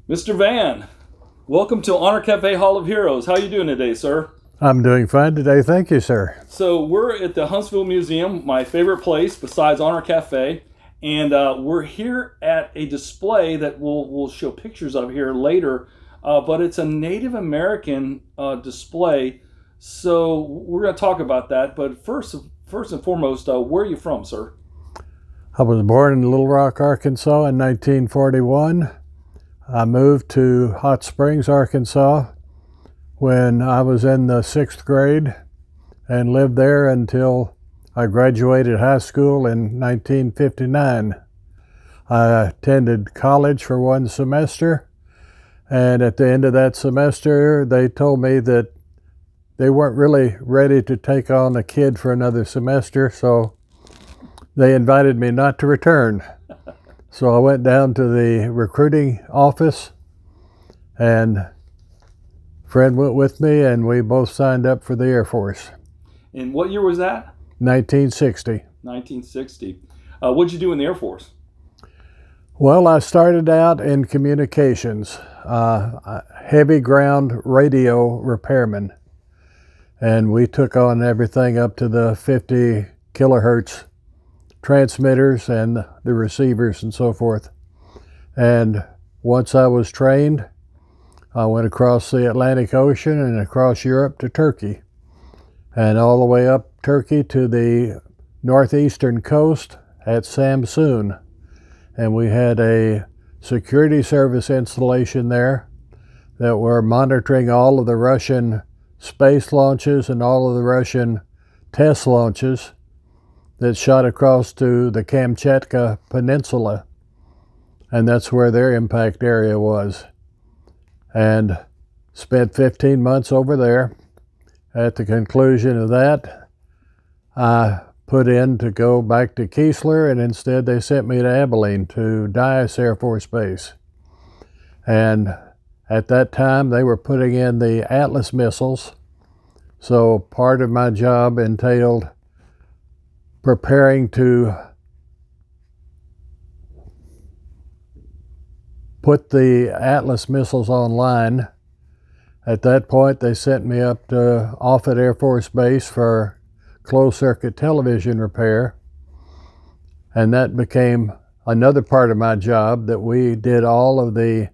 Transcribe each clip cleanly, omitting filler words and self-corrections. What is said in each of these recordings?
Mr. Vann, welcome to Honor Cafe Hall of Heroes. How are you doing today, sir? I'm doing fine today, thank you, sir. So we're at the Huntsville Museum, my favorite place besides Honor Cafe, and we're here at a display that we'll show pictures of here later, but it's a Native American display, so we're going to talk about that. But first and foremost, where are you from, sir? I was born in Little Rock, Arkansas in 1941. I moved to Hot Springs, Arkansas when I was in the 6th grade and lived there until I graduated high school in 1959. I attended college for one semester, and at the end of that semester they told me that they weren't really ready to take on a kid for another semester, so they invited me not to return. So I went down to the recruiting office, and a friend went with me, and we both signed up for the Air Force. And what year was that? 1960. 1960. What'd you do in the Air Force? Well, I started out in communications, heavy ground radio repairman, and we took on everything up to the 50 kilohertz transmitters and the receivers and so forth. And once I was trained, I went across the Atlantic Ocean and across Europe to Turkey, and all the way up Turkey to the northeastern coast at Samsun. And we had a security service installation there that were monitoring all of the Russian space launches and all of the Russian test launches that shot across to the Kamchatka Peninsula, and that's where their impact area was. And spent 15 months over there. At the conclusion of that, I put in to go back to Keesler, and instead they sent me to Abilene to Dyess Air Force Base. And at that time they were putting in the Atlas missiles, so part of my job entailed preparing to put the Atlas missiles online. At that point, they sent me up to Offutt Air Force Base for closed-circuit television repair, and that became another part of my job, that we did all of the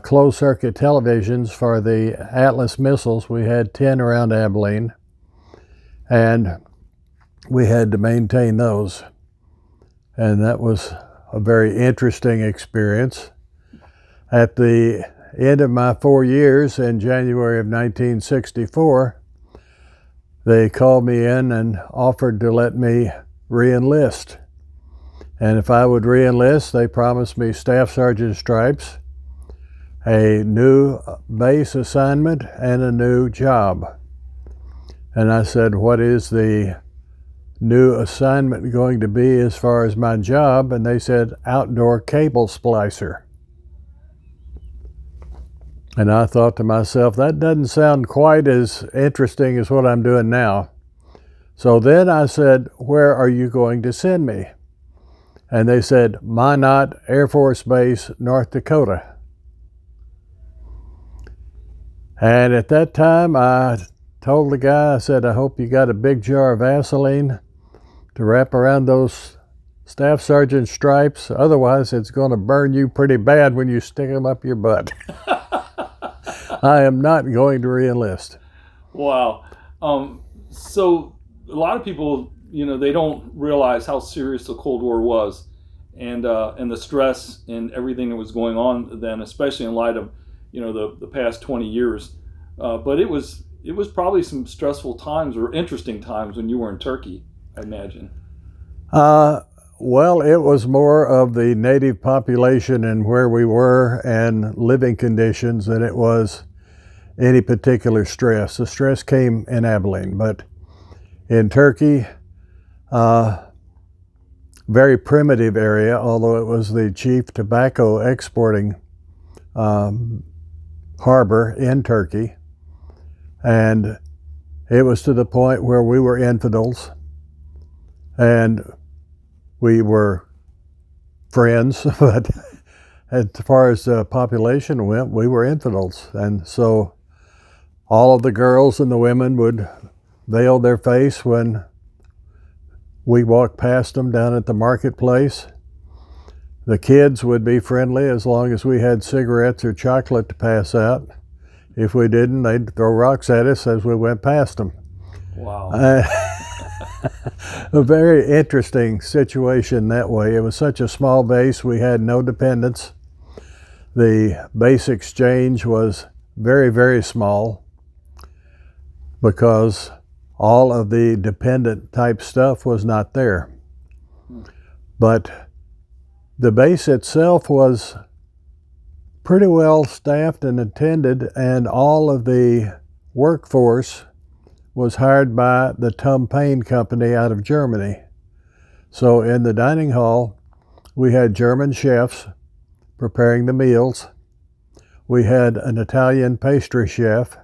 closed-circuit televisions for the Atlas missiles. We had 10 around Abilene, and we had to maintain those, and that was a very interesting experience. At the end of my 4 years, in January of 1964, they called me in and offered to let me re-enlist. And if I would re-enlist, they promised me Staff Sergeant stripes, a new base assignment, and a new job. And I said, what is the new assignment going to be as far as my job? And they said, outdoor cable splicer. And I thought to myself, that doesn't sound quite as interesting as what I'm doing now. So then I said, where are you going to send me? And they said, Minot Air Force Base, North Dakota. And at that time, I told the guy, I said, I hope you got a big jar of Vaseline to wrap around those Staff Sergeant stripes. Otherwise, it's going to burn you pretty bad when you stick them up your butt. I am not going to re-enlist. Wow. So a lot of people, they don't realize how serious the Cold War was, and the stress and everything that was going on then, especially in light of, the past 20 years. But it was probably some stressful times or interesting times when you were in Turkey, I imagine. Well, it was more of the native population and where we were and living conditions than it was any particular stress. The stress came in Abilene, but in Turkey, very primitive area, although it was the chief tobacco exporting harbor in Turkey. And it was to the point where we were infidels, and we were friends, but as far as the population went, we were infidels. And so all of the girls and the women would veil their face when we walked past them down at the marketplace. The kids would be friendly as long as we had cigarettes or chocolate to pass out. If we didn't, they'd throw rocks at us as we went past them. Wow. A very interesting situation that way. It was such a small base, we had no dependents. The base exchange was very, very small because all of the dependent type stuff was not there. But the base itself was pretty well staffed and attended, and all of the workforce was hired by the Tum Paine Company out of Germany. So in the dining hall, we had German chefs preparing the meals. We had an Italian pastry chef,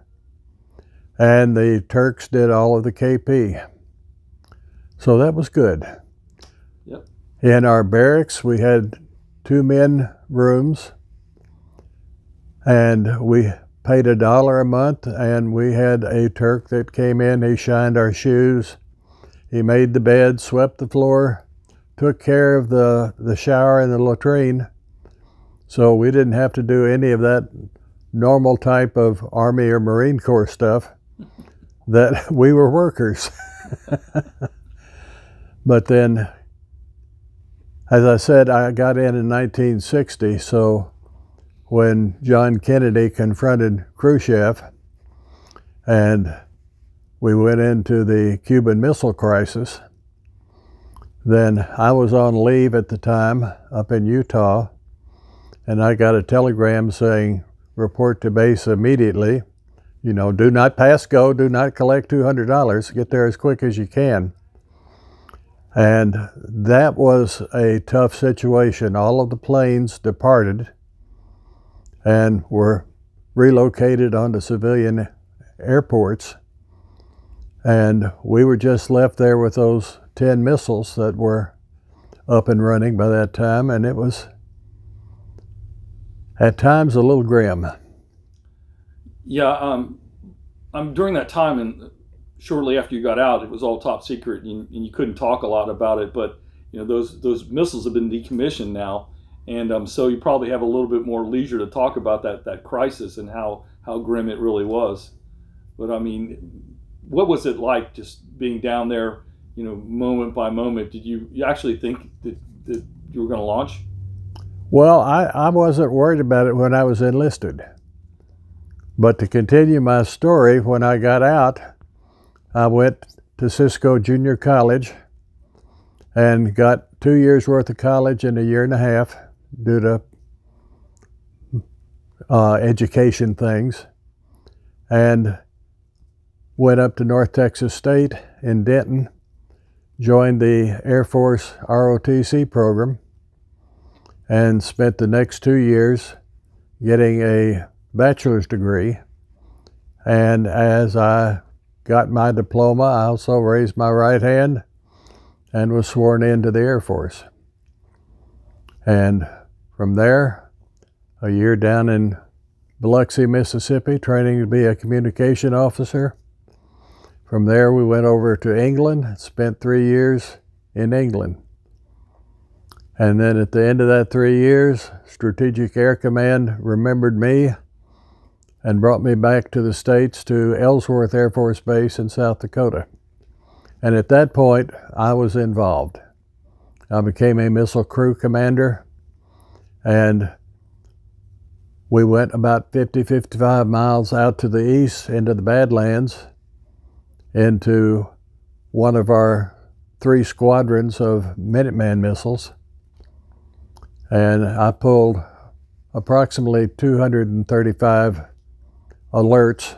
and the Turks did all of the KP. So that was good. Yep. In our barracks, we had 2 men rooms, and we paid $1 a month, and we had a Turk that came in. He shined our shoes, he made the bed, swept the floor, took care of the shower and the latrine. So we didn't have to do any of that normal type of Army or Marine Corps stuff, that we were workers. But then, as I said, I got in 1960, so when John Kennedy confronted Khrushchev and we went into the Cuban Missile Crisis, then I was on leave at the time up in Utah, and I got a telegram saying, report to base immediately. You know, do not pass go, do not collect $200, get there as quick as you can. And that was a tough situation. All of the planes departed and were relocated onto civilian airports. And we were just left there with those 10 missiles that were up and running by that time, and it was at times a little grim. Yeah, during that time, and shortly after you got out, it was all top secret, and you couldn't talk a lot about it. But you know, those missiles have been decommissioned now, and so you probably have a little bit more leisure to talk about that crisis and how grim it really was. But I mean, what was it like just being down there, you know, moment by moment? Did you actually think that you were going to launch? Well, I wasn't worried about it when I was enlisted. But to continue my story, when I got out, I went to Cisco Junior College and got 2 years worth of college in a year and a half due to education things, and went up to North Texas State in Denton, joined the Air Force ROTC program, and spent the next 2 years getting a bachelor's degree. And as I got my diploma, I also raised my right hand and was sworn into the Air Force. And from there, a year down in Biloxi, Mississippi, training to be a communication officer. From there, we went over to England, spent 3 years in England. And then at the end of that 3 years, Strategic Air Command remembered me and brought me back to the States to Ellsworth Air Force Base in South Dakota. And at that point, I was involved. I became a missile crew commander, and we went about 50-55 miles out to the east into the Badlands, into one of our 3 squadrons of Minuteman missiles. And I pulled approximately 235 alerts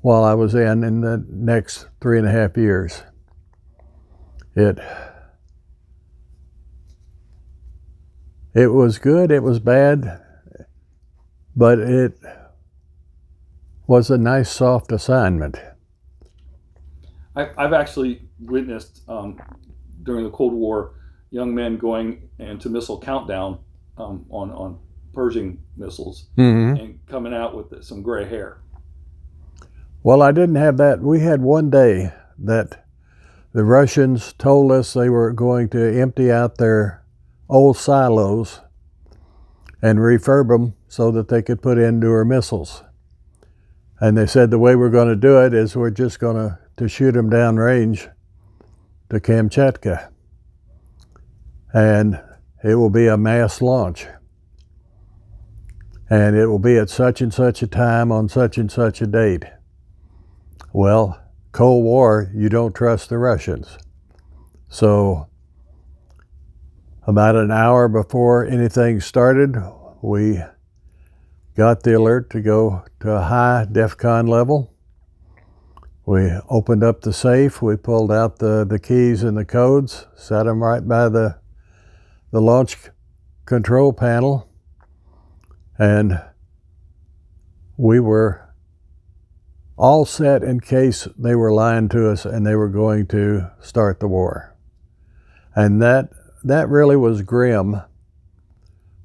while I was in the next 3.5 years. It was good, it was bad, but it was a nice soft assignment. I've actually witnessed during the Cold War young men going into missile countdown on Pershing missiles, Mm-hmm. and coming out with some gray hair. Well, I didn't have that. We had one day that the Russians told us they were going to empty out their old silos and refurb them so that they could put in newer missiles. And they said the way we're going to do it is we're just going to shoot them downrange to Kamchatka. And it will be a mass launch. And it will be at such and such a time on such and such a date. Well, Cold War, you don't trust the Russians. So about an hour before anything started, we got the alert to go to a high DEFCON level. We opened up the safe, we pulled out the keys and the codes, set them right by the launch control panel, and we were all set in case they were lying to us and they were going to start the war. And that really was grim,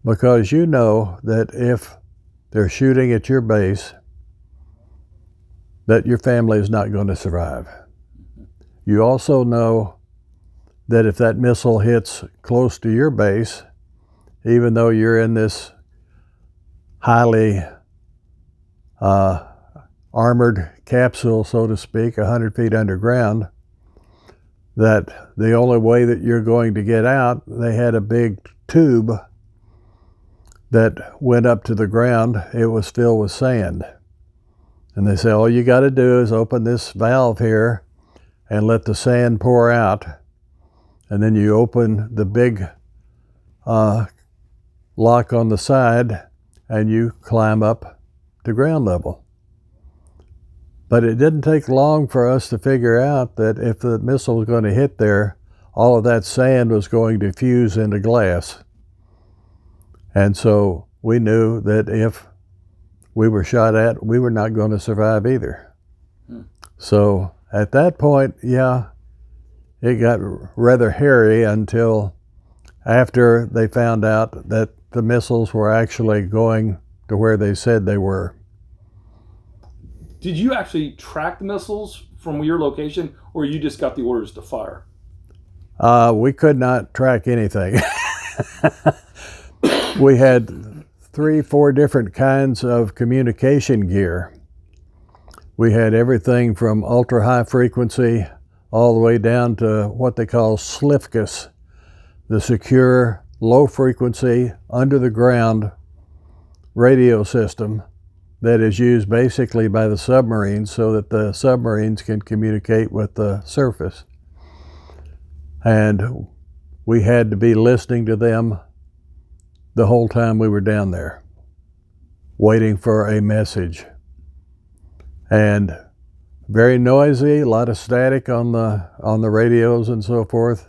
because you know that if they're shooting at your base, that your family is not going to survive. You also know that if that missile hits close to your base, even though you're in this highly armored capsule, so to speak, 100 feet underground, that the only way that you're going to get out, they had a big tube that went up to the ground. It was filled with sand. And they say, all you got to do is open this valve here and let the sand pour out. And then you open the big lock on the side and you climb up to ground level. But it didn't take long for us to figure out that if the missile was going to hit there, all of that sand was going to fuse into glass. And so we knew that if we were shot at, we were not going to survive either. So at that point, yeah, it got rather hairy until after they found out that the missiles were actually going to where they said they were. Did you actually track the missiles from your location, or you just got the orders to fire? We could not track anything. We had 3-4 different kinds of communication gear. We had everything from ultra high frequency all the way down to what they call SLFCS, the secure low frequency under the ground radio system that is used basically by the submarines so that the submarines can communicate with the surface. And we had to be listening to them the whole time we were down there, waiting for a message. And very noisy, a lot of static on the radios and so forth.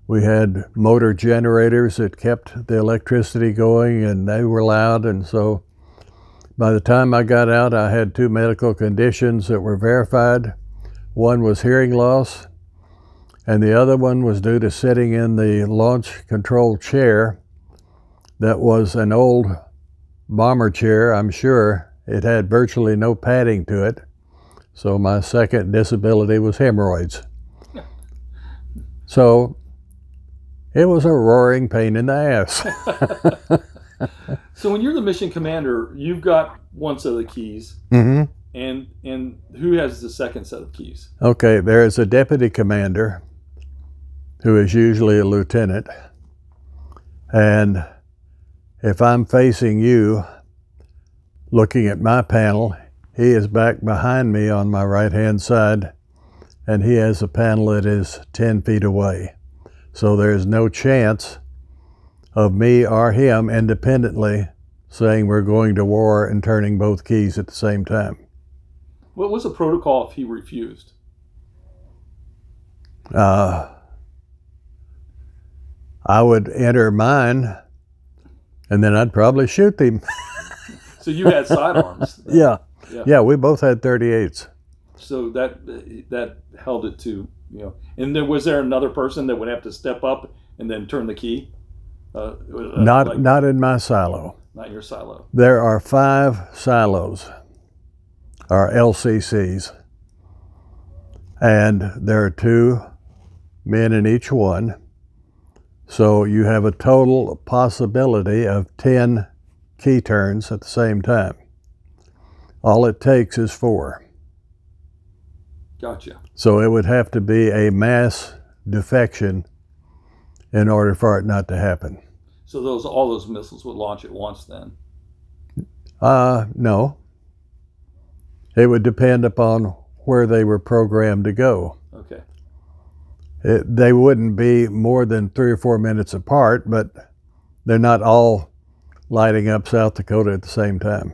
We had motor generators that kept the electricity going, and they were loud. And so by the time I got out, I had 2 medical conditions that were verified. One was hearing loss, and the other one was due to sitting in the launch control chair that was an old bomber chair, I'm sure. It had virtually no padding to it. So my second disability was hemorrhoids. So it was a roaring pain in the ass. So when you're the mission commander, you've got one set of the keys, Mm-hmm. and who has the second set of keys? Okay, there is a deputy commander who is usually a lieutenant. And if I'm facing you, looking at my panel, he is back behind me on my right-hand side, and he has a panel that is 10 feet away. So there's no chance of me or him independently saying we're going to war and turning both keys at the same time. What was the protocol if he refused? I would enter mine, and then I'd probably shoot him. So you had sidearms. Yeah. Yeah, we both had 38s. So that held it to, And was there another person that would have to step up and then turn the key? Not in my silo. Not your silo. There are 5 silos, or LCCs, and there are 2 men in each one. So you have a total possibility of 10 key turns at the same time. All it takes is 4. Gotcha. So it would have to be a mass defection in order for it not to happen. So all those missiles would launch at once then? No. It would depend upon where they were programmed to go. Okay. They wouldn't be more than 3 or 4 minutes apart, but they're not all lighting up South Dakota at the same time.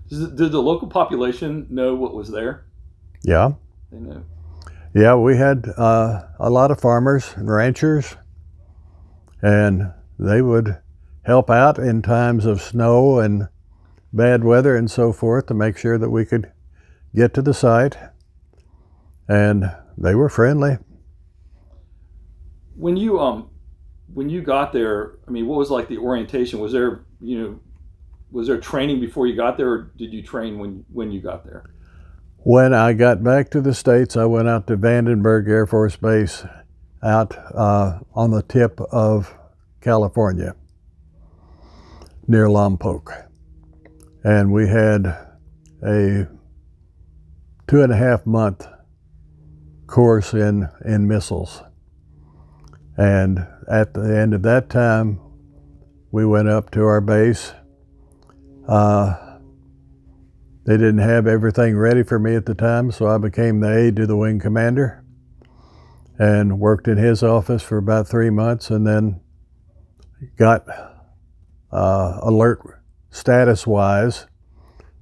Did the local population know what was there? Yeah. They knew. Yeah, we had a lot of farmers and ranchers, and they would help out in times of snow and bad weather and so forth to make sure that we could get to the site, and they were friendly. When you got there, I mean, what was like the orientation? Was there training before you got there, or did you train when you got there? When I got back to the States, I went out to Vandenberg Air Force Base out on the tip of California, near Lompoc. And we had a 2.5-month course in missiles. And at the end of that time, we went up to our base. They didn't have everything ready for me at the time, so I became the aide to the wing commander and worked in his office for about 3 months, and then got alert status-wise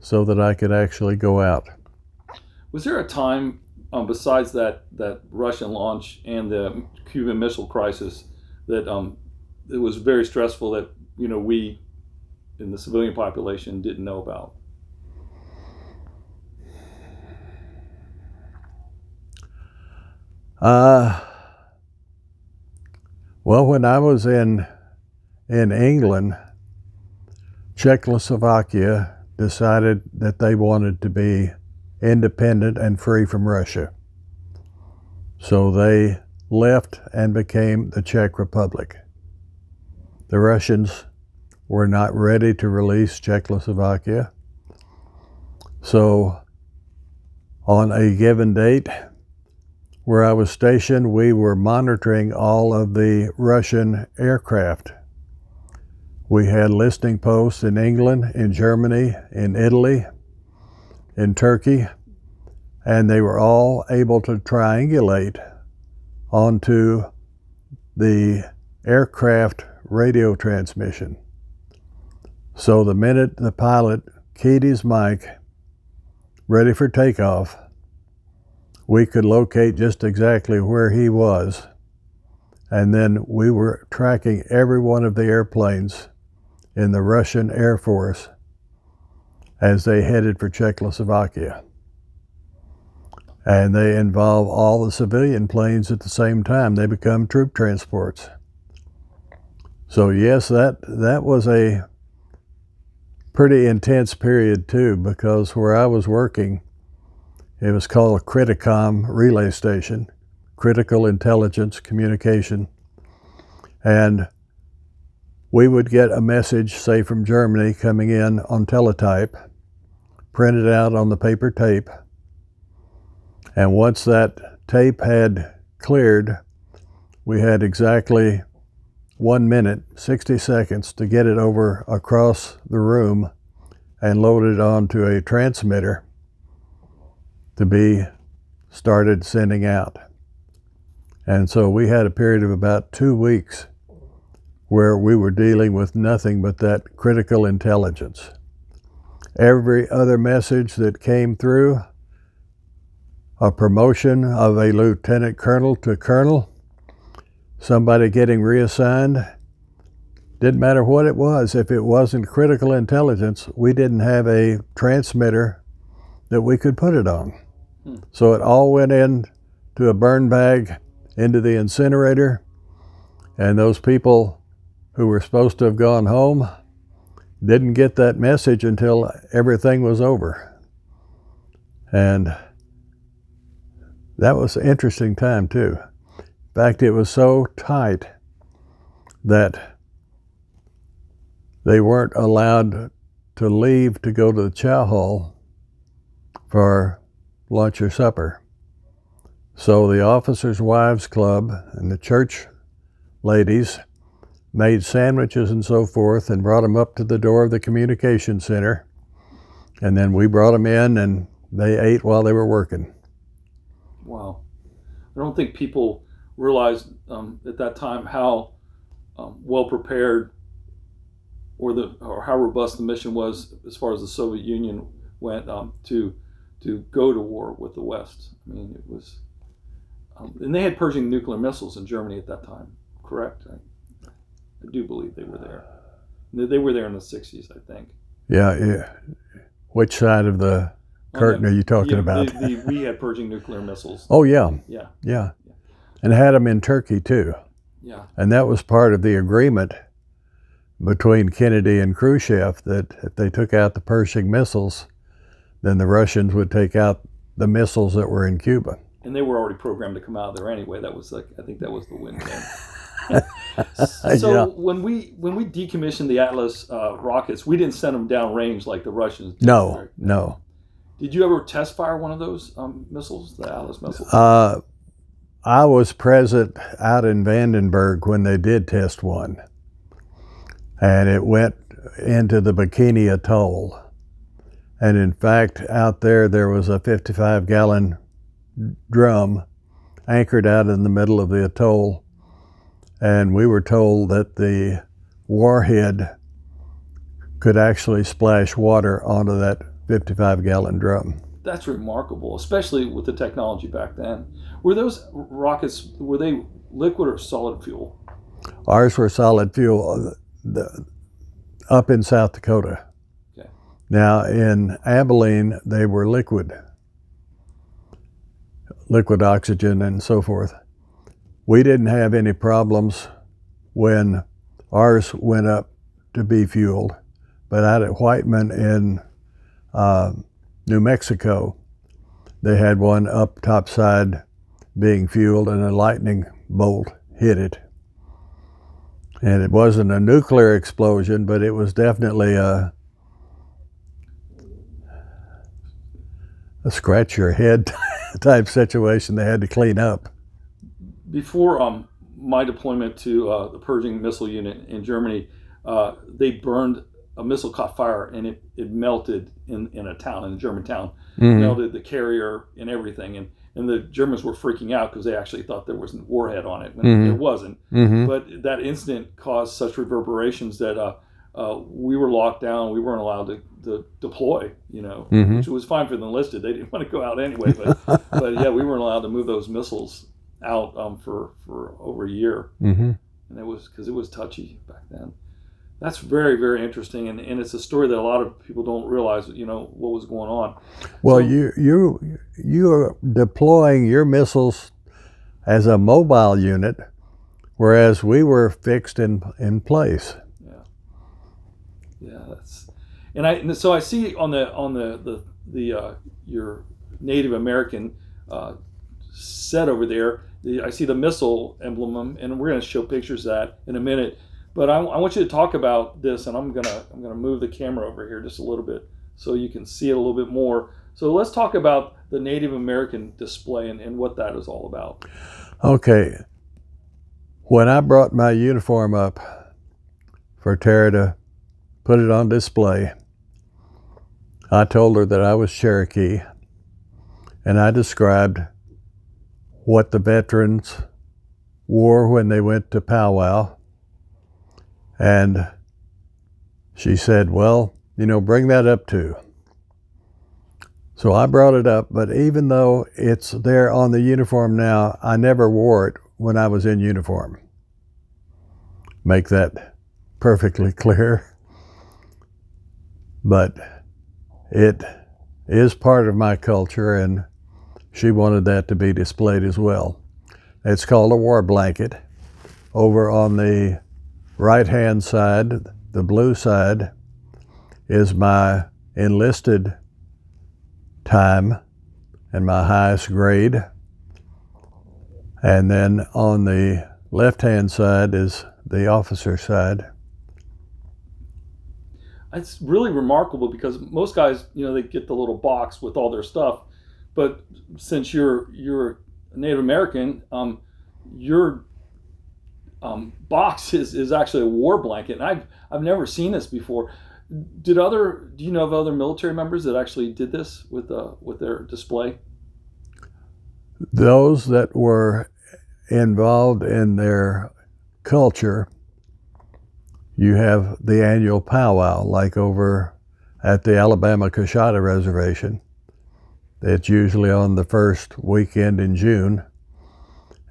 so that I could actually go out. Was there a time, besides that Russian launch and the Cuban Missile Crisis, that it was very stressful that we in the civilian population didn't know about? Well, when I was in England, Czechoslovakia decided that they wanted to be independent and free from Russia. So they left and became the Czech Republic. The Russians were not ready to release Czechoslovakia. So on a given date, where I was stationed, we were monitoring all of the Russian aircraft. We had listening posts in England, in Germany, in Italy, in Turkey, and they were all able to triangulate onto the aircraft radio transmission. So the minute the pilot keyed his mic, ready for takeoff, we could locate just exactly where he was. And then we were tracking every one of the airplanes in the Russian Air Force as they headed for Czechoslovakia. And they involve all the civilian planes at the same time. They become troop transports. So yes, that was a pretty intense period too, because where I was working, it was called a Criticom relay station, Critical Intelligence Communication. And we would get a message, say from Germany, coming in on teletype, printed out on the paper tape. And once that tape had cleared, we had exactly 1 minute, 60 seconds to get it over across the room and load it onto a transmitter to be started sending out. And so we had a period of about 2 weeks where we were dealing with nothing but that critical intelligence. Every other message that came through, a promotion of a lieutenant colonel to colonel, somebody getting reassigned, didn't matter what it was. If it wasn't critical intelligence, we didn't have a transmitter that we could put it on. So it all went into a burn bag, into the incinerator, and those people who were supposed to have gone home didn't get that message until everything was over. And that was an interesting time too. In fact, it was so tight that they weren't allowed to leave to go to the chow hall for lunch or supper. So the Officers' Wives Club and the church ladies made sandwiches and so forth and brought them up to the door of the communication center. And then we brought them in and they ate while they were working. Wow. I don't think people realized at that time how well prepared or how robust the mission was as far as the Soviet Union went to go to war with the West. I mean, it was, and they had Pershing nuclear missiles in Germany at that time, correct? I do believe they were there. They were there in the 60s, I think. Yeah. Which side of the curtain are you talking about? We had Pershing nuclear missiles. Oh, yeah. Yeah. And had them in Turkey, too. Yeah. And that was part of the agreement between Kennedy and Khrushchev, that if they took out the Pershing missiles, then the Russians would take out the missiles that were in Cuba. And they were already programmed to come out of there anyway. That was I think that was the win-win. So yeah. when we decommissioned the Atlas rockets, we didn't send them downrange like the Russians did. No, no. Did you ever test fire one of those missiles, the Atlas missiles? I was present out in Vandenberg when they did test one. And it went into the Bikini Atoll. And in fact, out there was a 55-gallon drum anchored out in the middle of the atoll. And we were told that the warhead could actually splash water onto that 55-gallon drum. That's remarkable, especially with the technology back then. Were those rockets, were they liquid or solid fuel? Ours were solid fuel up in South Dakota. Okay. Now in Abilene, they were liquid oxygen and so forth. We didn't have any problems when ours went up to be fueled, but out at Whiteman in New Mexico, they had one up topside being fueled and a lightning bolt hit it. And it wasn't a nuclear explosion, but it was definitely a scratch your head type situation they had to clean up. Before my deployment to the Pershing missile unit in Germany, they burned, a missile caught fire and it melted in a town, in a German town. Mm-hmm. Melted the carrier and everything. And the Germans were freaking out because they actually thought there was a warhead on it when Mm-hmm. there wasn't. Mm-hmm. But that incident caused such reverberations that we were locked down. We weren't allowed to deploy, Mm-hmm. which was fine for the enlisted. They didn't want to go out anyway. But yeah, we weren't allowed to move those missiles out for over a year. Mm-hmm. And it was because it was touchy back then. That's very, very interesting, and it's a story that a lot of people don't realize, what was going on. Well, so, you are deploying your missiles as a mobile unit, whereas we were fixed in place. Yeah, so I see on the your Native American set over there. I see the missile emblem, and we're going to show pictures of that in a minute. But I want you to talk about this, and I'm gonna move the camera over here just a little bit so you can see it a little bit more. So let's talk about the Native American display and what that is all about. Okay. When I brought my uniform up for Tara to put it on display, I told her that I was Cherokee, and I described what the veterans wore when they went to powwow. And she said, well, bring that up too. So I brought it up, but even though it's there on the uniform now, I never wore it when I was in uniform. Make that perfectly clear. But it is part of my culture, and she wanted that to be displayed as well. It's called a war blanket over on the right-hand side, the blue side, is my enlisted time and my highest grade. And then on the left-hand side is the officer side. It's really remarkable because most guys, they get the little box with all their stuff, but since you're a Native American, your box is actually a war blanket, and I've never seen this before. Do you know of other military members that actually did this with their display? Those that were involved in their culture, you have the annual powwow, like over at the Alabama Coshada Reservation. It's usually on the first weekend in June,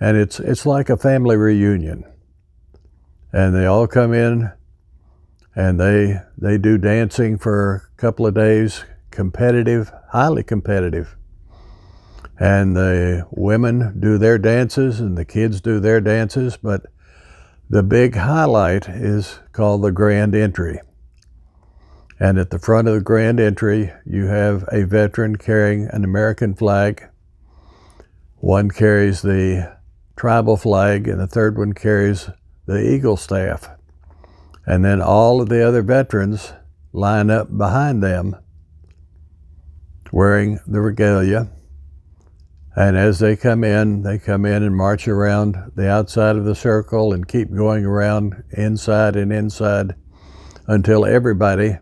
and it's like a family reunion. And they all come in, and they do dancing for a couple of days, competitive, highly competitive. And the women do their dances and the kids do their dances, but the big highlight is called the Grand Entry. And at the front of the Grand Entry, you have a veteran carrying an American flag. One carries the tribal flag, and the third one carries the Eagle staff. And then all of the other veterans line up behind them wearing the regalia. And as they come in and march around the outside of the circle and keep going around inside and inside until everybody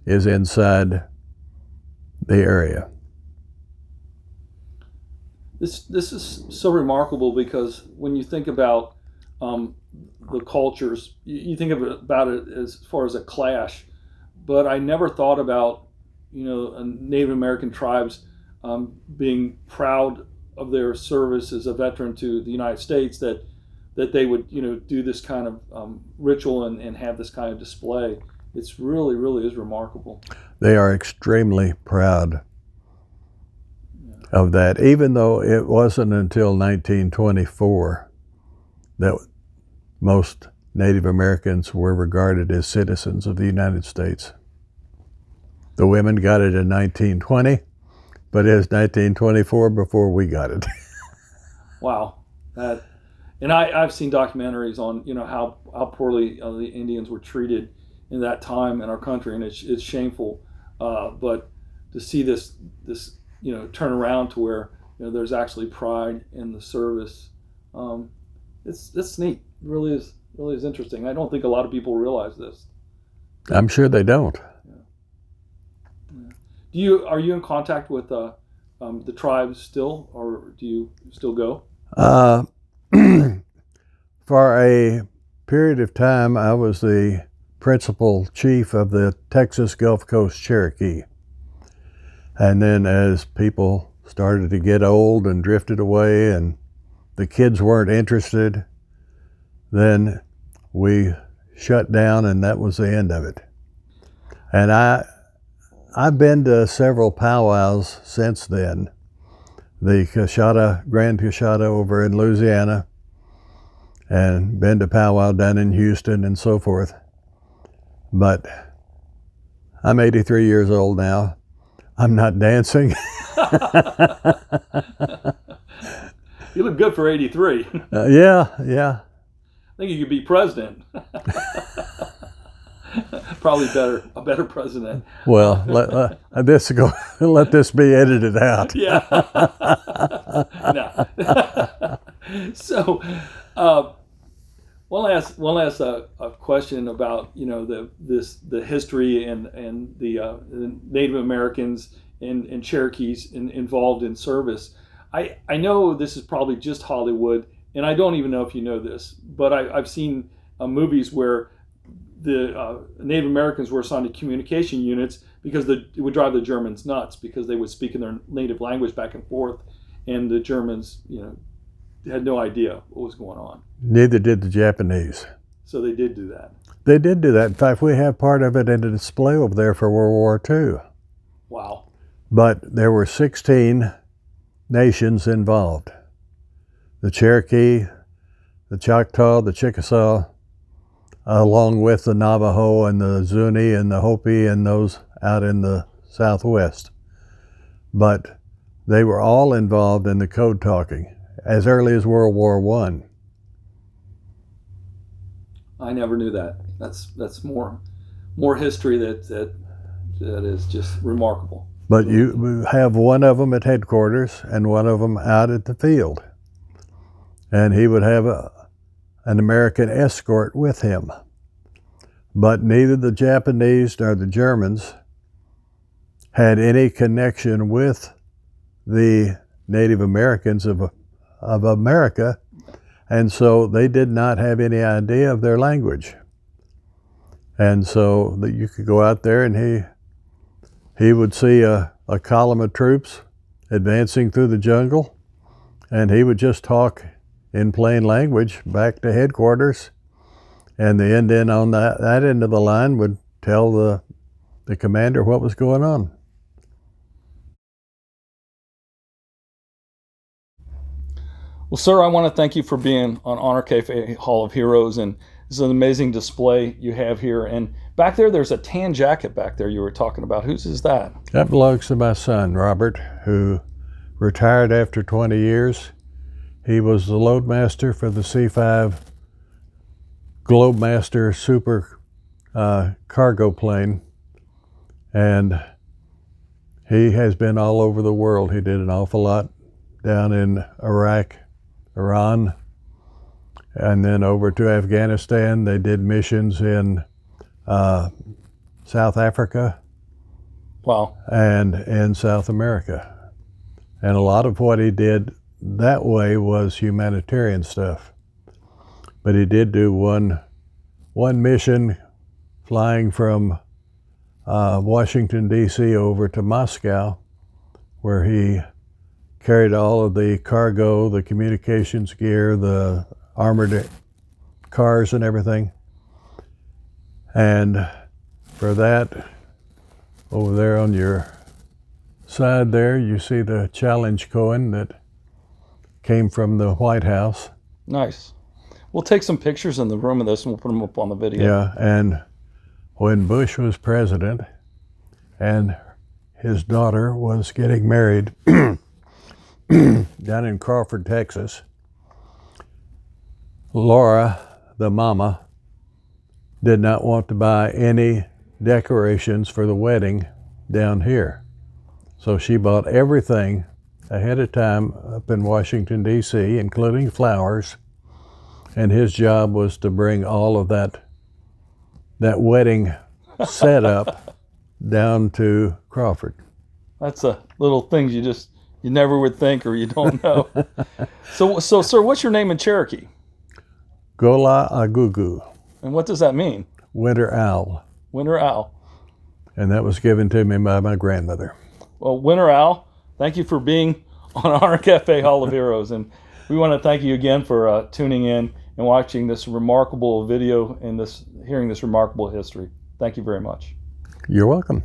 is inside the area. This is so remarkable because when you think about the cultures, you think about it as far as a clash, but I never thought about Native American tribes being proud of their service as a veteran to the United States, that they would do this kind of ritual and have this kind of display. It's really is remarkable. They are extremely proud of that, even though it wasn't until 1924 that most Native Americans were regarded as citizens of the United States. The women got it in 1920, but it was 1924 before we got it. Wow. And I've seen documentaries on how poorly the Indians were treated in that time in our country, and it's shameful. But to see this turn around to where there's actually pride in the service, it's neat. It really is interesting. I don't think a lot of people realize this. I'm sure they don't. Yeah. Are you in contact with the tribes still, or do you still go? For a period of time, I was the principal chief of the Texas Gulf Coast Cherokee. And then as people started to get old and drifted away and the kids weren't interested, then we shut down, and that was the end of it. And I've been to several powwows since then. The Grand Coshada over in Louisiana, and been to powwow down in Houston and so forth. But I'm 83 years old now. I'm not dancing. You look good for 83. Yeah. I think you could be president. Probably a better president. Well, let this be edited out. Yeah. No. So, one last question about the history and the Native Americans and Cherokees involved in service. I know this is probably just Hollywood, and I don't even know if you know this, but I've seen movies where the Native Americans were assigned to communication units because it would drive the Germans nuts, because they would speak in their native language back and forth, and the Germans, had no idea what was going on. Neither did the Japanese. So they did do that. They did do that. In fact, we have part of it in a display over there for World War II. Wow. But there were 16 nations involved. The Cherokee, the Choctaw, the Chickasaw, along with the Navajo and the Zuni and the Hopi and those out in the Southwest. But they were all involved in the code talking as early as World War I. I never knew that. That's more history that is just remarkable. But you have one of them at headquarters and one of them out at the field. And he would have an American escort with him. But neither the Japanese nor the Germans had any connection with the Native Americans of America, and so they did not have any idea of their language. And so that you could go out there and he would see a column of troops advancing through the jungle, and he would just talk in plain language back to headquarters, and the Indian on that end of the line would tell the commander what was going on. Well, sir, I want to thank you for being on Honor Cafe Hall of Heroes, and this is an amazing display you have here. And back there's a tan jacket back there you were talking about. Whose is that? That belongs to my son, Robert, who retired after 20 years. He was the loadmaster for the C-5 Globemaster Super cargo plane, and he has been all over the world. He did an awful lot down in Iraq, Iran, and then over to Afghanistan. They did missions in South Africa. Wow. And in South America. And a lot of what he did that way was humanitarian stuff. But he did do one mission flying from Washington, D.C. over to Moscow, where he carried all of the cargo, the communications gear, the armored cars and everything. And for that, over there on your side there, you see the challenge coin that came from the White House. Nice. We'll take some pictures in the room of this and we'll put them up on the video. Yeah, and when Bush was president and his daughter was getting married down in Crawford, Texas, Laura, the mama, did not want to buy any decorations for the wedding down here. So she bought everything ahead of time up in Washington, D.C., including flowers, and his job was to bring all of that wedding setup down to Crawford. That's a little things you never would think or you don't know. So, sir, what's your name in Cherokee? Gola Agugu. And what does that mean? Winter owl. Winter owl. And that was given to me by my grandmother. Well, Winter owl, thank you for being on Honor Cafe Hall of Heroes. And we want to thank you again for tuning in and watching this remarkable video and hearing this remarkable history. Thank you very much. You're welcome.